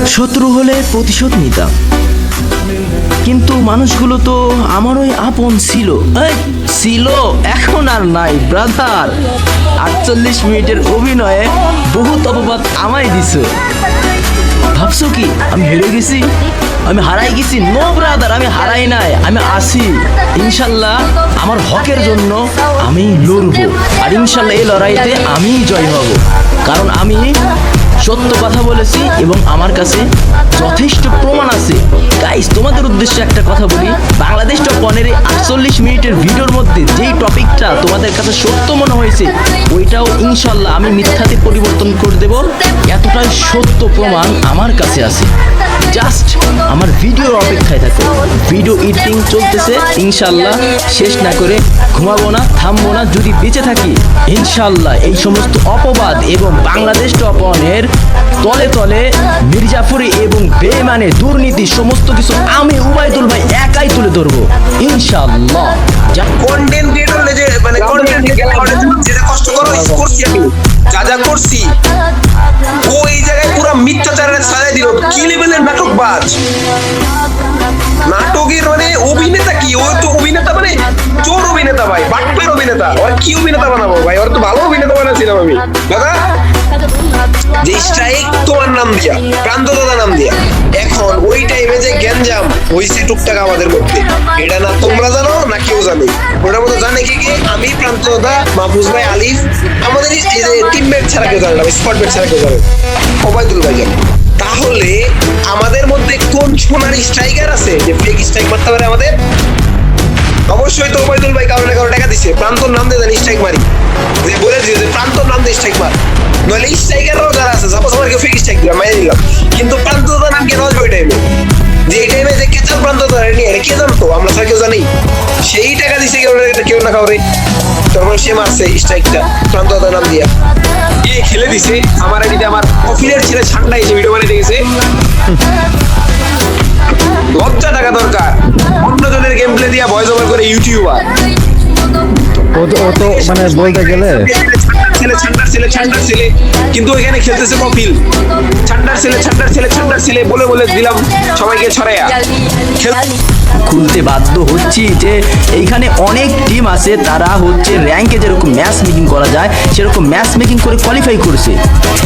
শত্রু হলে প্রতিশোধ নিতাম, কিন্তু মানুষগুলো তো আমারই আপন ছিল। ছিল, এখন আর নাই ব্রাদার। 48 মিনিটের অভিনয়ে বহুত অপবাদ আমায় দিছ। ভাবছো কি আমি হেরে গেছি, আমি হারাই গেছি? নো ব্রাদার, আমি হারাই নাই, আমি আসি। ইনশাল্লাহ আমার হকের জন্য আমি লড়বো, আর ইনশাল্লাহ এই লড়াইতে আমিই জয় হব, কারণ আমি সত্য কথা বলেছি এবং আমার কাছে যথেষ্ট প্রমাণ আছে। গাইস, তোমাদের উদ্দেশ্যে একটা কথা বলি, বাংলাদেশ টপ 48 মিনিটের ভিডিওর মধ্যে যেই টপিকটা তোমাদের কাছে সত্য মনে হয়েছে, ওইটাও ইনশাল্লাহ আমি মিথ্যাতে পরিবর্তন করে দেব। এতটাই সত্য প্রমাণ আমার কাছে আছে। জাস্ট আমার ভিডিওর অপেক্ষায় থাকো। ভিডিও এডিটিং চলতেছে, ইনশাল্লাহ শেষ না করে ঘুমাবো না, থামবো না। যদি বেঁচে থাকি ইনশাল্লাহ এই সমস্ত অপবাদ এবং বাংলাদেশ টপ ওয়ানের তলে তলে মির্জাফরি এবং বেমানে দুর্নীতি সমস্ত কিছু আমি উবাইদুল ভাই একাই তুলে ধরবো ইনশাল্লাহ। কন্টেন্ট ক্রিয়েটর যে মানে কন্টেন্ট যেটা কষ্ট করো করছি আমি, যা যা করছি ও এই জায়গায় পুরো মিথ্যাচারের সাজায় দিল। কি লেভেলের নাটকবাজ, নাটকের মানে অভিনেতা কি? ও তো অভিনেতা মানে চোর অভিনেতা ভাই, বাটপার অভিনেতা। ওর কি অভিনেতা বানাবো ভাই? ওর তো ভালো অভিনেতা বানাচ্ছিলাম আমি দাদা। যে স্ট্রাইক তোমার নাম দিয়া, প্রান্ত দাদা নাম দিয়া, এখন ওই টাইমে যে গ্যাঞ্জাম হয়েছে টুকটাক আমাদের মধ্যে, এটা না তোমরা জানো না কেউ জানে। ওটার মধ্যে জানে কি কি? আমি, প্রান্ত দাদা, মাহফুজ ভাই, আলিফ, আমাদের এই যে টিমমেট ছাড়া কেউ জানে না, স্পটমেট ছাড়া কেউ জানে, ওবায়দুল ভাই জানে। তাহলে আমাদের মধ্যে কোন সোনার স্ট্রাইকার আছে যে ফেক স্ট্রাইক মারতে পারে আমাদের? অবশ্যই তো ওবায়দুল ভাই কারো না কারো টাকা দিছে, প্রান্তর নাম দিয়ে জানি স্ট্রাইক মারি, যে বলে দিয়েছে যে প্রান্তর নাম দিয়ে স্ট্রাইক মার। নইলে স্ট্রাইকারও যারা আছে, সাপোজ আমার কেউ ফেক স্ট্রাইক দিলাম, মাইনে দিলাম, কিন্তু প্রান্ত দাদা নাম কেন আসবে ওই টাইমে? যে এই টাইমে যে কেচাল প্রান্ত দাদা নিয়ে এটা কে জানতো? আমরা স্যার কেউ জানি। সেই টাকা দিছে কেউ না কাউরে, তারপর সে মারছে স্ট্রাইকটা প্রান্ত দাদা নাম দিয়া, এ খেলে দিছে। আমার এদিকে আমার কফিলের ছেলে ঠান্ডা এসে ভিডিও বানাইতে গেছে। লজ্জা টাকা দরকার, অন্যজনের গেম প্লে দিয়া ভয়েস ওভার করে ইউটিউবার। ও তো মানে বলতে গেলে ঠান্ডার ছেলে, কিন্তু ওইখানে খেলতেছে কফিল। ঠান্ডার ছেলে বলে বলে দিলাম সবাইকে ছড়াইয়া খুলতে বাধ্য হচ্ছি যে এইখানে অনেক টিম আছে, তারা হচ্ছে র্যাঙ্কে যেরকম ম্যাচ মেকিং করা যায় সেরকম ম্যাচ মেকিং করে কোয়ালিফাই করছে।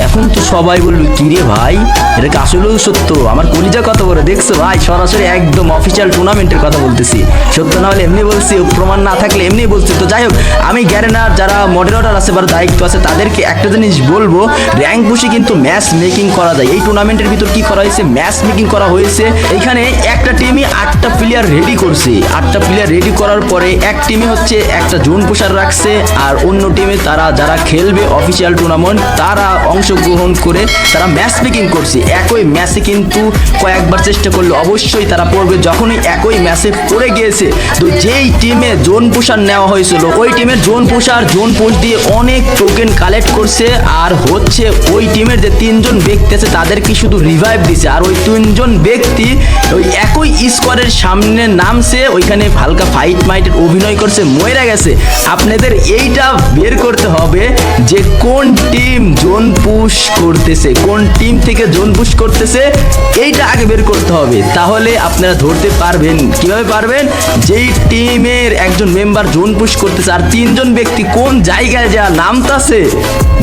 এখন তো সবাই বলবে কি রে ভাই, এটা কি আসলেও সত্য? আমার কলিজা কত বড় দেখছো ভাই, সরাসরি একদম অফিসিয়াল টুর্নামেন্টের কথা বলতেছি। সত্য না হলে এমনি বলছি, প্রমাণ না থাকলে এমনি বলছি। তো যাই হোক, আমি গ্যারেনার যারা মডারেটর আছে বা দায়িত্ব আছে তাদেরকে একটা জিনিস বলবো, র্যাঙ্ক বসে কিন্তু ম্যাচ মেকিং করা যায়। এই টুর্নামেন্টের ভিতর কি করা হয়েছে? ম্যাচ মেকিং করা হয়েছে। এইখানে একটা টিমই 8টা প্লেয়ার রেডি করছে। 8টা প্লেয়ার রেডি করার পরে এক টিমে হচ্ছে একটা জোন পুষার রাখছে, আর অন্য টিমে তারা যারা খেলবে অফিসিয়াল টুর্নামেন্ট তারা অংশগ্রহণ করে তারা ম্যাচ মেকিং করছে। একই ম্যাচে কিন্তু কয়েকবার চেষ্টা করলে অবশ্যই তারা পড়বে। যখনই একই ম্যাচে পড়ে গিয়েছে, তো যেই টিমে জোন পুষার নেওয়া হয়েছিল ওই টিমের জোন পুষ দিয়ে অনেক টোকেন কালেক্ট করছে, আর হচ্ছে ওই টিমের যে 3জন ব্যক্তি আছে তাদেরকে শুধু রিভাইভ দিছে, আর ওই 3জন ব্যক্তি ওই একই স্কোয়ারের সামনে নামছে, ওইখানে হালকা ফাইট মাইটের অভিনয় করছে, মরে গেছে। আপনাদের এইটা বের করতে হবে যে কোন টিম জোন পুশ করতেছে, কোন টিম থেকে জোন পুশ করতেছে, এইটা আগে বের করতে হবে। তাহলে আপনারা ধরতে পারবেন। কিভাবে পারবেন? যেই টিমের একজন মেম্বার জোন পুশ করতেছে আর 3জন ব্যক্তি কোন জায়গায় যা নামতেছে,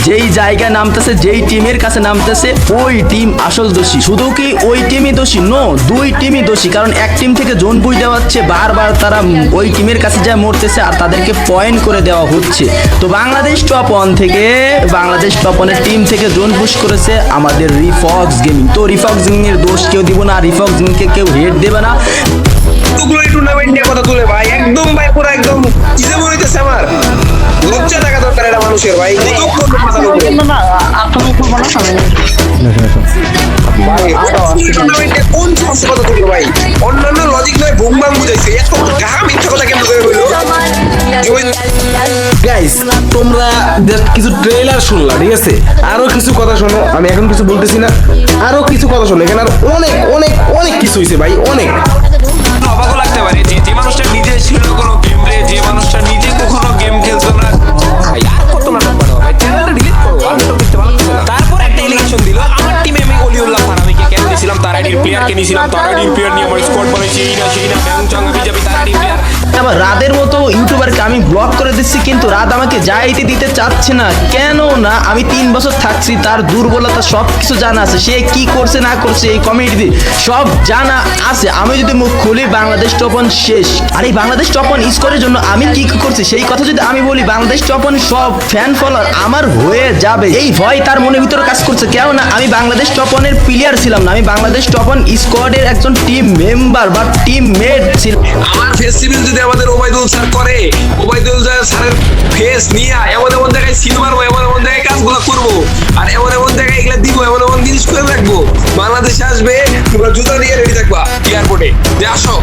যেই জায়গায় নামতেছে, যেই টিমের কাছে নামতেছে, ওই টিম আসল দোষী। শুধু কি ওই টিমই দোষী? নো, দুই টিমই দোষী। কারণ এক টিম থেকে জোন পুশ দেওয়া হচ্ছে, বারবার তারা ওই টিমের কাছে যা মরতেছে আর তাদেরকে পয়েন্ট করে দেওয়া হচ্ছে। তো বাংলাদেশ টপ ওয়ান এর টিম থেকে জোন পুশ করেছে আমাদের রিফক্স গেমিং। তো রিফক্স গেমিং এর দোষ কেউ দিব না, রিফক্স গেমিংকে কেউ হেড দেবে না। টুর্নামেন্ট নিয়ে কথা তুলে ভাই, একদম ভাই পুরো একদম চিজে মনে হইতেছে আমার। লজ্জা টাকা দরকার এটা মানুষের ভাই। কোন সমস্যা কথা তুললো ভাই? অন্যান্য লজিক নয়, বুম বাম বুঝাইছে, এত গাহা মিথ্যা কথা কেন করে হইলো? গাইস, তোমরা কিছু ট্রেলার শুনলা, ঠিক আছে? আরো কিছু কথা শোনো, আমি এখন কিছু বলতেছি না, আরো কিছু কথা শোনো। এখানে আর অনেক অনেক অনেক কিছু হয়েছে ভাই, অনেক। অবাকও লাগতে পারে যে মানুষটা নিজে ছিল কোনো গেম প্লে, যে মানুষটা নিজে কখনো গেম খেলতো না, আর কত নাটক বানাবো ভাই? চ্যানেলটা ডিলিট করো, আর নাটক দেখতে ভালো লাগছে না। তারপর একটা এলিগেশন দিল আমার টিমে আমি অলিউল্লাহ ফারামিকে কেন দিয়েছিলাম প্লেয়ারকে নিয়েছিলাম, তারা টিম প্লেয়ার নিয়ে আমার স্কোয়াড বানাইছি, এই না সেই না ব্যাং চাঙ্গা বিজাবি তারা টিম প্লেয়ার। আবার রাদের মতো ইউটিউবারকে আমি ব্লক করে দিচ্ছি, কিন্তু রাত আমাকে যাইতে দিতে চাচ্ছে না। কেন না, আমি 3 বছর থাকছি, তার দুর্বলতা সব কিছু জানা আছে, সে কি করছে না করছে এই কমিউনিটিতে সব জানা আছে। আমি যদি মুখ খুলি বাংলাদেশ টপ 1 শেষ। আর এই বাংলাদেশ টপ 1 স্কোরের জন্য আমি কি কি করছি সেই কথা যদি আমি বলি, বাংলাদেশ টপ 1 সব ফ্যান ফলোয়ার আমার হয়ে যাবে, এই ভয় তার মনের ভিতরে কাজ করছে। কেন না, আমি বাংলাদেশ টপ 1 এর প্লেয়ার ছিলাম না, আমি বাংলাদেশ টপ 1 স্কোয়াডের একজন টিম মেম্বার বা টিম মেট ছিলাম। আমার ফেস্টিভ্যাল যদি আমাদের ওবায়দুল স্যার করে, ওবায়দুল স্যারের ফেস নিয়ে এমন এমন জায়গায় সিল মারবো, এমন এমন জায়গায় কাজগুলো করবো, আর এমন এমন জায়গায় এগুলা দিব, এমন এমন জিনিস করে রাখবো, বাংলাদেশে আসবে তোমরা জুতা দিয়ে রেডি থাকবা এয়ারপোর্টে যে আসো।